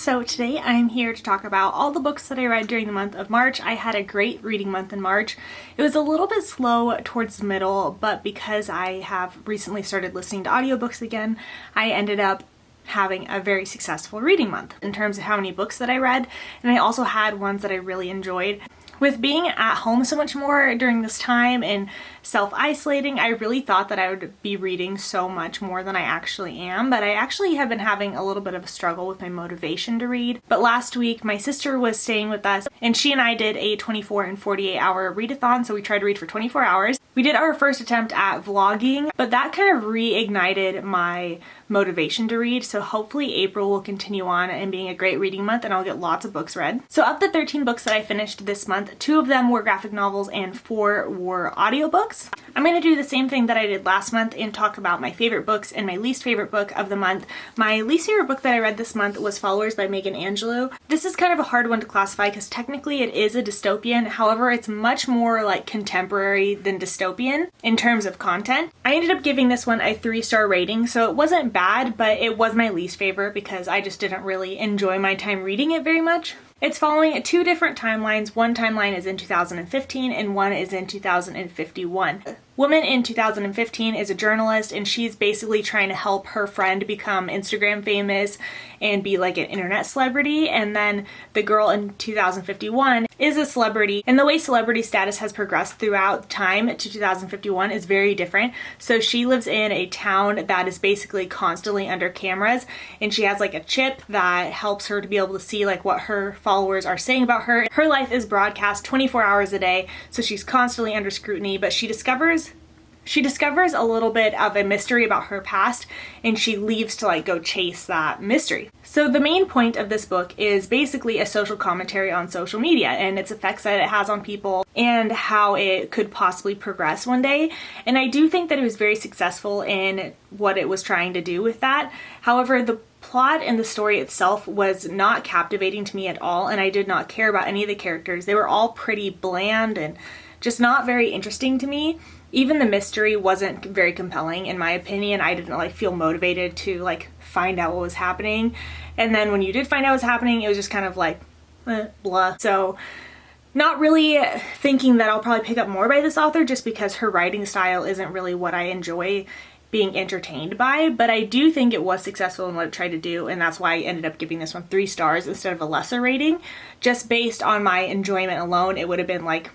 So today I'm here to talk about all the books that I read during the month of March. I had a great reading month in March. It was a little bit slow towards the middle, but because I have recently started listening to audiobooks again, I ended up having a very successful reading month in terms of how many books that I read, and I also had ones that I really enjoyed. With being at home so much more during this time and self-isolating, I really thought that I would be reading so much more than I actually am, but I actually have been having a little bit of a struggle with my motivation to read. But last week, my sister was staying with us, and she and I did a 24 and 48 hour readathon, so we tried to read for 24 hours. We did our first attempt at vlogging, but that kind of reignited my motivation to read, so hopefully April will continue on and being a great reading month and I'll get lots of books read. So of the 13 books that I finished this month, 2 of them were graphic novels and 4 were audiobooks. I'm going to do the same thing that I did last month and talk about my favorite books and my least favorite book of the month. My least favorite book that I read this month was Followers by Megan Angelou. This is kind of a hard one to classify because technically it is a dystopian, however it's much more like contemporary than dystopian in terms of content. I ended up giving this one a 3-star rating, so it wasn't bad, but it was my least favorite because I just didn't really enjoy my time reading it very much. It's following 2 different timelines. One timeline is in 2015 and one is in 2051. Woman in 2015 is a journalist and she's basically trying to help her friend become Instagram famous and be like an internet celebrity, and then the girl in 2051 is a celebrity, and the way celebrity status has progressed throughout time to 2051 is very different. So she lives in a town that is basically constantly under cameras, and she has like a chip that helps her to be able to see like what her followers are saying about her. Her life is broadcast 24 hours a day, so she's constantly under scrutiny, but she discovers a little bit of a mystery about her past, and she leaves to like go chase that mystery. So the main point of this book is basically a social commentary on social media and its effects that it has on people and how it could possibly progress one day. And I do think that it was very successful in what it was trying to do with that. However, the plot and the story itself was not captivating to me at all, and I did not care about any of the characters. They were all pretty bland and just not very interesting to me. Even the mystery wasn't very compelling in my opinion. I didn't like feel motivated to like find out what was happening. And then when you did find out what was happening, it was just kind of like blah. So not really thinking that I'll probably pick up more by this author just because her writing style isn't really what I enjoy being entertained by, but I do think it was successful in what it tried to do, and that's why I ended up giving this one 3 stars instead of a lesser rating. Just based on my enjoyment alone, it would have been like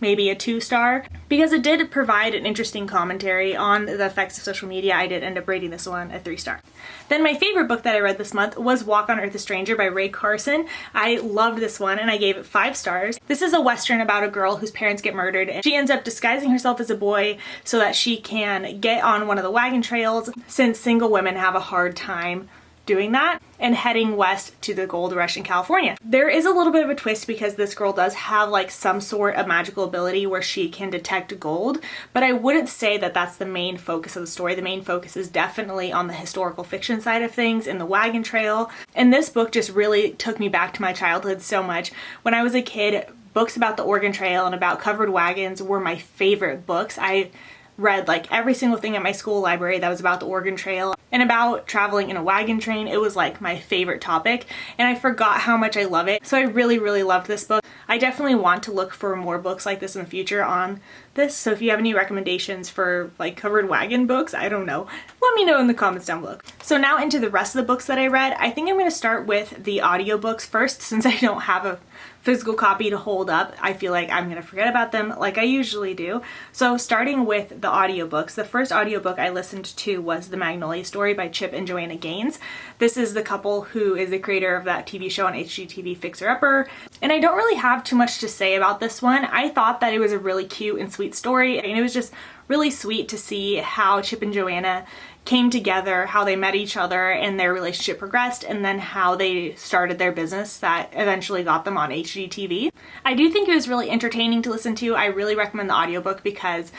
maybe a 2-star. Because it did provide an interesting commentary on the effects of social media, I did end up rating this one a 3-star. Then my favorite book that I read this month was Walk on Earth a Stranger by Rae Carson. I loved this one and I gave it 5 stars. This is a Western about a girl whose parents get murdered, and she ends up disguising herself as a boy so that she can get on one of the wagon trails, since single women have a hard time doing that, and heading west to the gold rush in California. There is a little bit of a twist because this girl does have like some sort of magical ability where she can detect gold, but I wouldn't say that that's the main focus of the story. The main focus is definitely on the historical fiction side of things and the wagon trail. And this book just really took me back to my childhood so much. When I was a kid, books about the Oregon Trail and about covered wagons were my favorite books. I read like every single thing at my school library that was about the Oregon Trail and about traveling in a wagon train. It was like my favorite topic, and I forgot how much I love it. So I really, really loved this book. I definitely want to look for more books like this in the future on this. So if you have any recommendations for like covered wagon books, I don't know, let me know in the comments down below. So now into the rest of the books that I read. I think I'm going to start with the audiobooks first, since I don't have a physical copy to hold up. I feel like I'm going to forget about them like I usually do. So starting with the audiobooks, the first audiobook I listened to was The Magnolia Story by Chip and Joanna Gaines. This is the couple who is the creator of that TV show on HGTV, Fixer Upper. And I don't really have too much to say about this one. I thought that it was a really cute and sweet story, and it was just really sweet to see how Chip and Joanna came together, how they met each other and their relationship progressed, and then how they started their business that eventually got them on HGTV. I do think it was really entertaining to listen to. I really recommend the audiobook because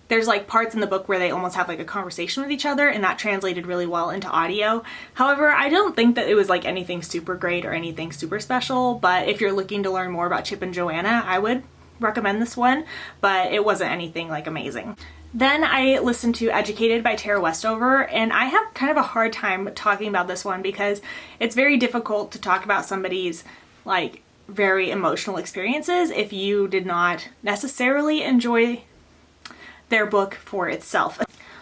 there's like parts in the book where they almost have like a conversation with each other, and that translated really well into audio. However, I don't think that it was like anything super great or anything super special, but if you're looking to learn more about Chip and Joanna, I would recommend this one, but it wasn't anything like amazing. Then I listened to Educated by Tara Westover, and I have kind of a hard time talking about this one because it's very difficult to talk about somebody's like very emotional experiences if you did not necessarily enjoy their book for itself.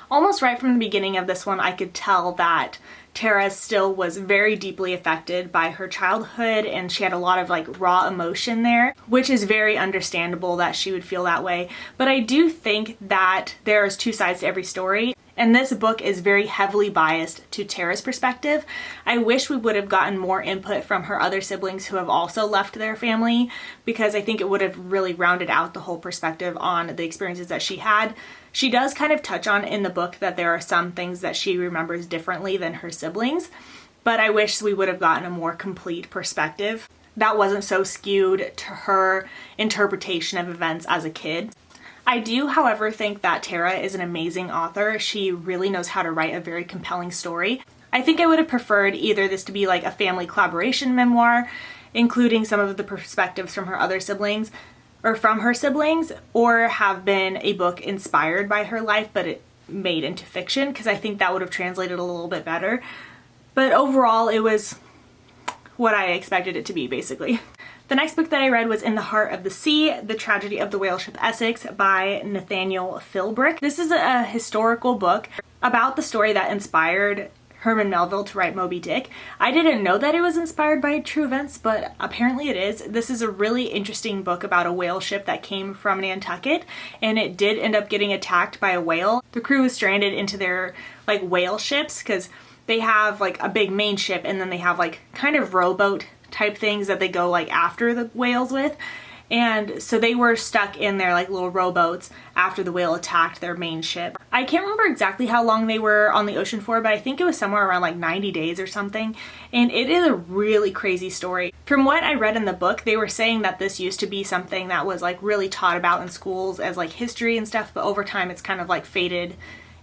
Almost right from the beginning of this one, I could tell that Tara still was very deeply affected by her childhood, and she had a lot of like raw emotion there, which is very understandable that she would feel that way. But I do think that there's two sides to every story, and this book is very heavily biased to Tara's perspective. I wish we would have gotten more input from her other siblings who have also left their family, because I think it would have really rounded out the whole perspective on the experiences that she had. She does kind of touch on in the book that there are some things that she remembers differently than her siblings, but I wish we would have gotten a more complete perspective that wasn't so skewed to her interpretation of events as a kid. I do, however, think that Tara is an amazing author. She really knows how to write a very compelling story. I think I would have preferred either this to be like a family collaboration memoir, including some of the perspectives from her other siblings, or from her siblings, or have been a book inspired by her life but it made into fiction, because I think that would have translated a little bit better. But overall, it was what I expected it to be, basically. The next book that I read was In the Heart of the Sea, The Tragedy of the Whale Ship Essex by Nathaniel Philbrick. This is a historical book about the story that inspired Herman Melville to write Moby Dick. I didn't know that it was inspired by true events, but apparently it is. This is a really interesting book about a whale ship that came from Nantucket, and it did end up getting attacked by a whale. The crew was stranded into their like whale ships, because they have like a big main ship and then they have like kind of rowboat type things that they go like after the whales with. And so they were stuck in their like little rowboats after the whale attacked their main ship. I can't remember exactly how long they were on the ocean for, but I think it was somewhere around like 90 days or something. And it is a really crazy story. From what I read in the book, they were saying that this used to be something that was like really taught about in schools as like history and stuff, but over time it's kind of like faded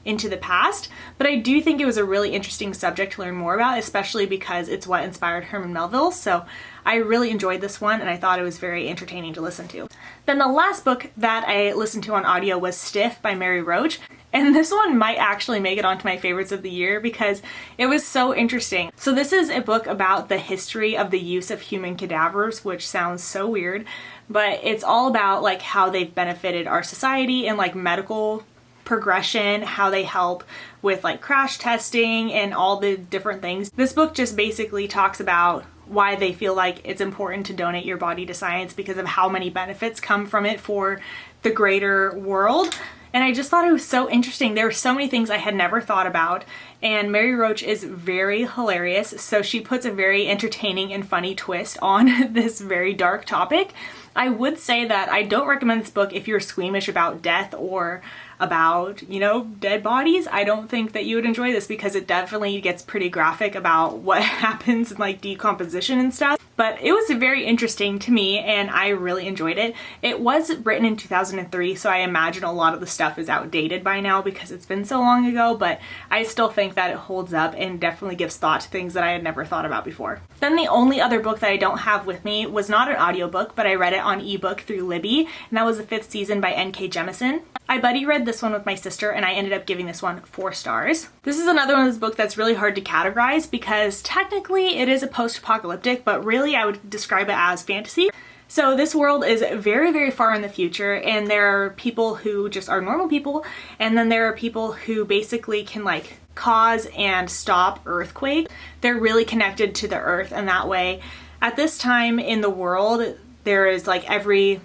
into the past. But I do think it was a really interesting subject to learn more about, especially because it's what inspired Herman Melville. So I really enjoyed this one, and I thought it was very entertaining to listen to. Then the last book that I listened to on audio was Stiff by Mary Roach. And this one might actually make it onto my favorites of the year because it was so interesting. So this is a book about the history of the use of human cadavers, which sounds so weird, but it's all about like how they've benefited our society and like medical progression, how they help with like crash testing and all the different things. This book just basically talks about why they feel like it's important to donate your body to science because of how many benefits come from it for the greater world. And I just thought it was so interesting. There were so many things I had never thought about, and Mary Roach is very hilarious, so she puts a very entertaining and funny twist on this very dark topic. I would say that I don't recommend this book if you're squeamish about death or about, you know, dead bodies. I don't think that you would enjoy this because it definitely gets pretty graphic about what happens in like decomposition and stuff. But it was very interesting to me and I really enjoyed it. It was written in 2003, so I imagine a lot of the stuff is outdated by now because it's been so long ago, but I still think that it holds up and definitely gives thought to things that I had never thought about before. Then the only other book that I don't have with me was not an audiobook, but I read it on ebook through Libby, and that was The Fifth Season by N.K. Jemisin. I buddy read this one with my sister and I ended up giving this one 4 stars. This is another one of those books that's really hard to categorize because technically it is a post-apocalyptic, but really I would describe it as fantasy. So this world is very, very far in the future, and there are people who just are normal people, and then there are people who basically can like cause and stop earthquakes. They're really connected to the earth in that way. At this time in the world, there is like every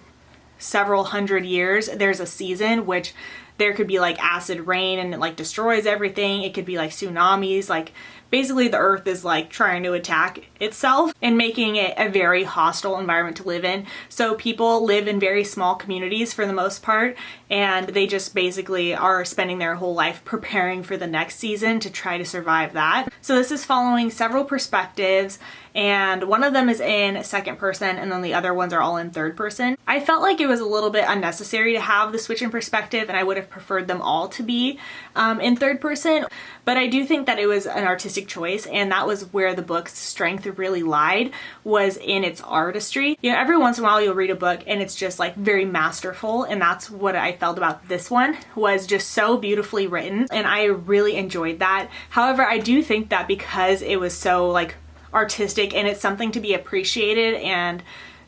several hundred years there's a season, which there could be like acid rain and it like destroys everything. It could be like tsunamis, like basically the earth is like trying to attack itself and making it a very hostile environment to live in. So people live in very small communities for the most part, and they just basically are spending their whole life preparing for the next season to try to survive that. So this is following several perspectives, and one of them is in second person and then the other ones are all in third person. I felt like it was a little bit unnecessary to have the switch in perspective, and I would have have preferred them all to be in third person, but I do think that it was an artistic choice, and that was where the book's strength really lied, was in its artistry. You know, every once in a while you'll read a book and it's just like very masterful, and that's what I felt about this one, was just so beautifully written, and I really enjoyed that. However, I do think that because it was so like artistic and it's something to be appreciated and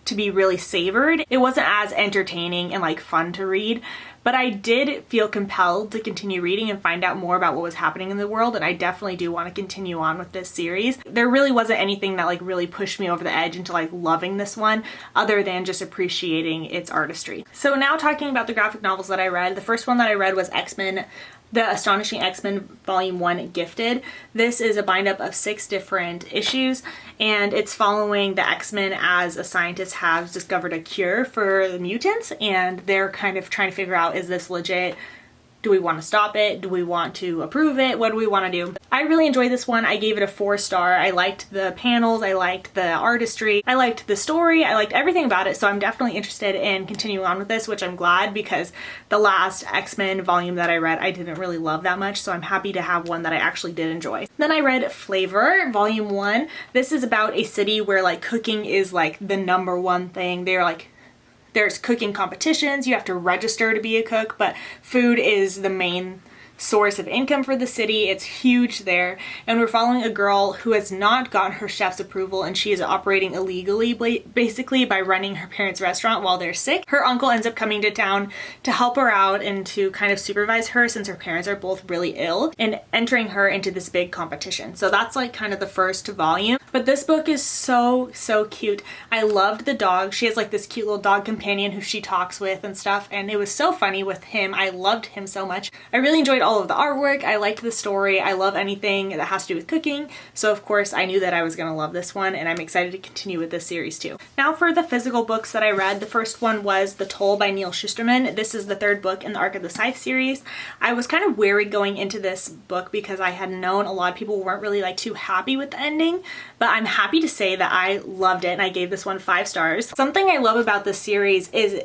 to be really savored, it wasn't as entertaining and like fun to read. But I did feel compelled to continue reading and find out more about what was happening in the world, and I definitely do want to continue on with this series. There really wasn't anything that like really pushed me over the edge into like loving this one, other than just appreciating its artistry. So now talking about the graphic novels that I read, the first one that I read was X-Men, The Astonishing X-Men Volume 1 Gifted. This is a bind-up of 6 different issues, and it's following the X-Men as a scientist has discovered a cure for the mutants, and they're kind of trying to figure out, is this legit? Do we want to stop it? Do we want to approve it? What do we want to do? I really enjoyed this one. I gave it a 4-star. I liked the panels. I liked the artistry. I liked the story. I liked everything about it. So I'm definitely interested in continuing on with this, which I'm glad, because the last X-Men volume that I read, I didn't really love that much. So I'm happy to have one that I actually did enjoy. Then I read Flavor, Volume 1. This is about a city where like cooking is like the #1 thing. There's cooking competitions, you have to register to be a cook, but food is the main source of income for the city. It's huge there, and we're following a girl who has not gotten her chef's approval, and she is operating illegally basically by running her parents' restaurant while they're sick. Her uncle ends up coming to town to help her out and to kind of supervise her, since her parents are both really ill, and entering her into this big competition. So that's like kind of the first volume. But this book is so cute. I loved the dog. She has like this cute little dog companion who she talks with and stuff, and it was so funny with him. I loved him so much. I really enjoyed all of the artwork. I liked the story. I love anything that has to do with cooking. So of course I knew that I was gonna love this one, and I'm excited to continue with this series too. Now for the physical books that I read, the first one was The Toll by Neal Shusterman. This is the 3rd book in the Arc of the Scythe series. I was kind of wary going into this book because I had known a lot of people weren't really like too happy with the ending, but I'm happy to say that I loved it, and I gave this one 5 stars. Something I love about this series is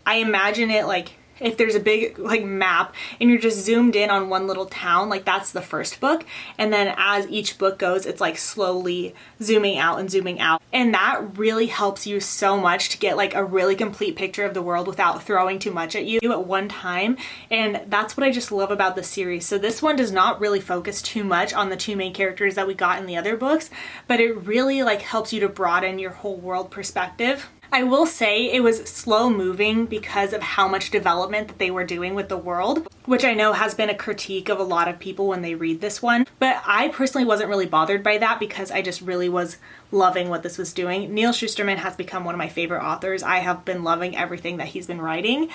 I imagine it like if there's a big like map and you're just zoomed in on one little town, like that's the first book, and then as each book goes, it's like slowly zooming out and zooming out, and that really helps you so much to get like a really complete picture of the world without throwing too much at you at one time. And that's what I just love about the series. So this one does not really focus too much on the 2 main characters that we got in the other books, but it really like helps you to broaden your whole world perspective. I will say it was slow moving because of how much development that they were doing with the world, which I know has been a critique of a lot of people when they read this one. But I personally wasn't really bothered by that because I just really was loving what this was doing. Neal Shusterman has become one of my favorite authors. I have been loving everything that he's been writing,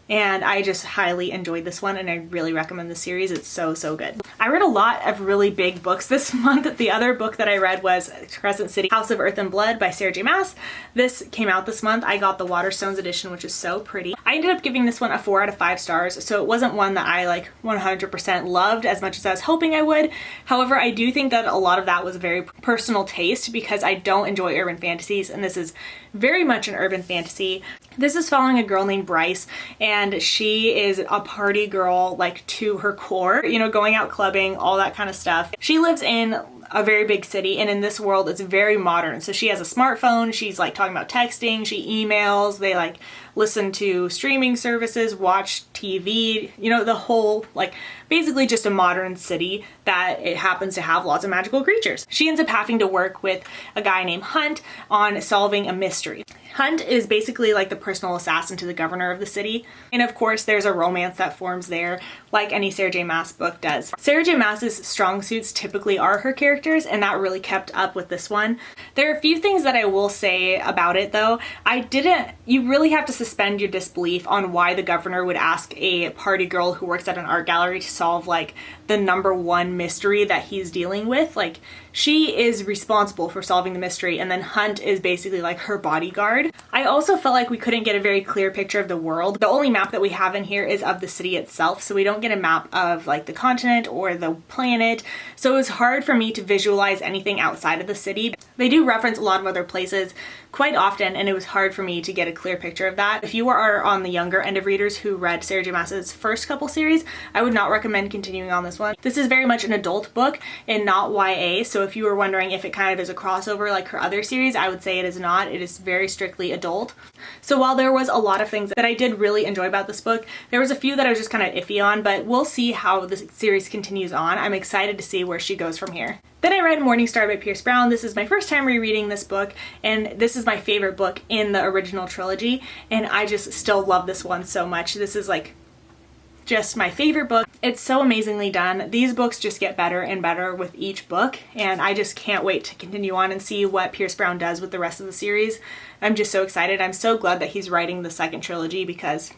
and I just highly enjoyed this one, and I really recommend the series. It's so good. I read a lot of really big books this month. The other book that I read was Crescent City, House of Earth and Blood by Sarah J Maas. This came out this month. I got the Waterstones edition, which is so pretty. I ended up giving this one a 4 out of 5 stars, so it wasn't one that I like 100% loved as much as I was hoping I would. However, I do think that a lot of that was very personal taste because I don't enjoy urban fantasies, and this is very much an urban fantasy. This is following a girl named Bryce, and she is a party girl like to her core, you know, going out clubbing, all that kind of stuff. She lives in a very big city, and in this world it's very modern. So she has a smartphone, she's like talking about texting, she emails, they like listen to streaming services, watch TV, you know, the whole like basically just a modern city that it happens to have lots of magical creatures. She ends up having to work with a guy named Hunt on solving a mystery. Hunt is basically like the personal assassin to the governor of the city. And of course there's a romance that forms there, like any Sarah J Maas book does. Sarah J Maas's strong suits typically are her characters, and that really kept up with this one. There are a few things that I will say about it though. You really have to suspend your disbelief on why the governor would ask a party girl who works at an art gallery to solve like the #1 mystery that he's dealing with. Like, she is responsible for solving the mystery, and then Hunt is basically like her bodyguard. I also felt like we couldn't get a very clear picture of the world. The only map that we have in here is of the city itself, so we don't get a map of like the continent or the planet. So it was hard for me to visualize anything outside of the city. They do reference a lot of other places quite often, and it was hard for me to get a clear picture of that. If you are on the younger end of readers who read Sarah J Maas's first couple series, I would not recommend continuing on this one. This is very much an adult book and not YA, so if you were wondering if it kind of is a crossover like her other series, I would say it is not. It is very strictly adult. So while there was a lot of things that I did really enjoy about this book, there was a few that I was just kind of iffy on, but we'll see how this series continues on. I'm excited to see where she goes from here. Then I read Morningstar by Pierce Brown. This is my first time rereading this book, and this is my favorite book in the original trilogy, and I just still love this one so much. This is like just my favorite book. It's so amazingly done. These books just get better and better with each book, and I just can't wait to continue on and see what Pierce Brown does with the rest of the series. I'm just so excited. I'm so glad that he's writing the second trilogy because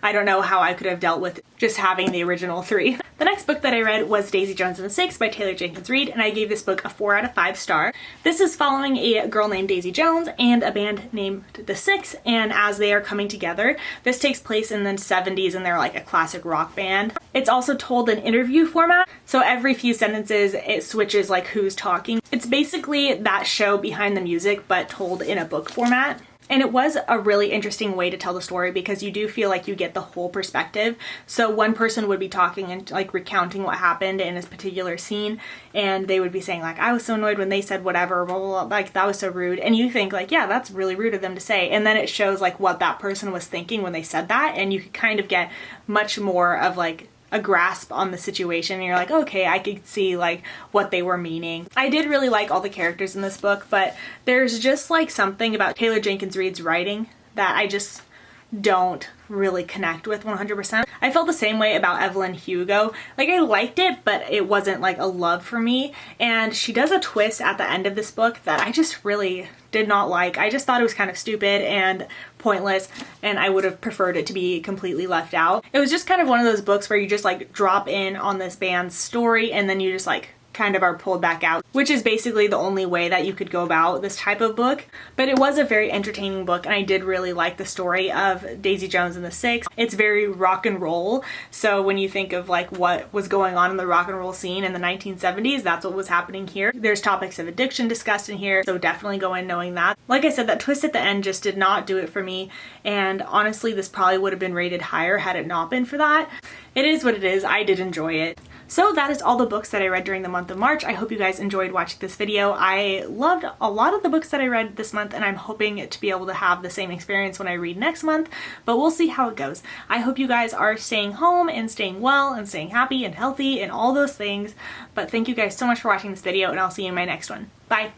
I don't know how I could have dealt with just having the original 3. The next book that I read was Daisy Jones and the Six by Taylor Jenkins Reid, and I gave this book a 4 out of 5 stars. This is following a girl named Daisy Jones and a band named The Six, and as they are coming together, this takes place in the 70s and they're like a classic rock band. It's also told in interview format, so every few sentences it switches like who's talking. It's basically that show Behind the Music but told in a book format. And it was a really interesting way to tell the story because you do feel like you get the whole perspective. So one person would be talking and like recounting what happened in this particular scene, and they would be saying like, I was so annoyed when they said whatever, blah, blah, blah, like that was so rude. And you think like, yeah, that's really rude of them to say. And then it shows like what that person was thinking when they said that, and you could kind of get much more of like a grasp on the situation, and you're like, okay, I could see like what they were meaning. I did really like all the characters in this book, but there's just like something about Taylor Jenkins Reid's writing that I just don't really connect with 100%. I felt the same way about Evelyn Hugo. Like I liked it, but it wasn't like a love for me. And she does a twist at the end of this book that I just really did not like. I just thought it was kind of stupid and pointless, and I would have preferred it to be completely left out. It was just kind of one of those books where you just like drop in on this band's story and then you just like kind of are pulled back out, which is basically the only way that you could go about this type of book. But it was a very entertaining book, and I did really like the story of Daisy Jones and the Six. It's very rock and roll, so when you think of like what was going on in the rock and roll scene in the 1970s, that's what was happening here. There's topics of addiction discussed in here, so definitely go in knowing that. Like I said, that twist at the end just did not do it for me, and honestly this probably would have been rated higher had it not been for that. It is what it is. I did enjoy it. So that is all the books that I read during the month of March. I hope you guys enjoyed watching this video. I loved a lot of the books that I read this month, and I'm hoping to be able to have the same experience when I read next month, but we'll see how it goes. I hope you guys are staying home and staying well and staying happy and healthy and all those things. But thank you guys so much for watching this video, and I'll see you in my next one. Bye!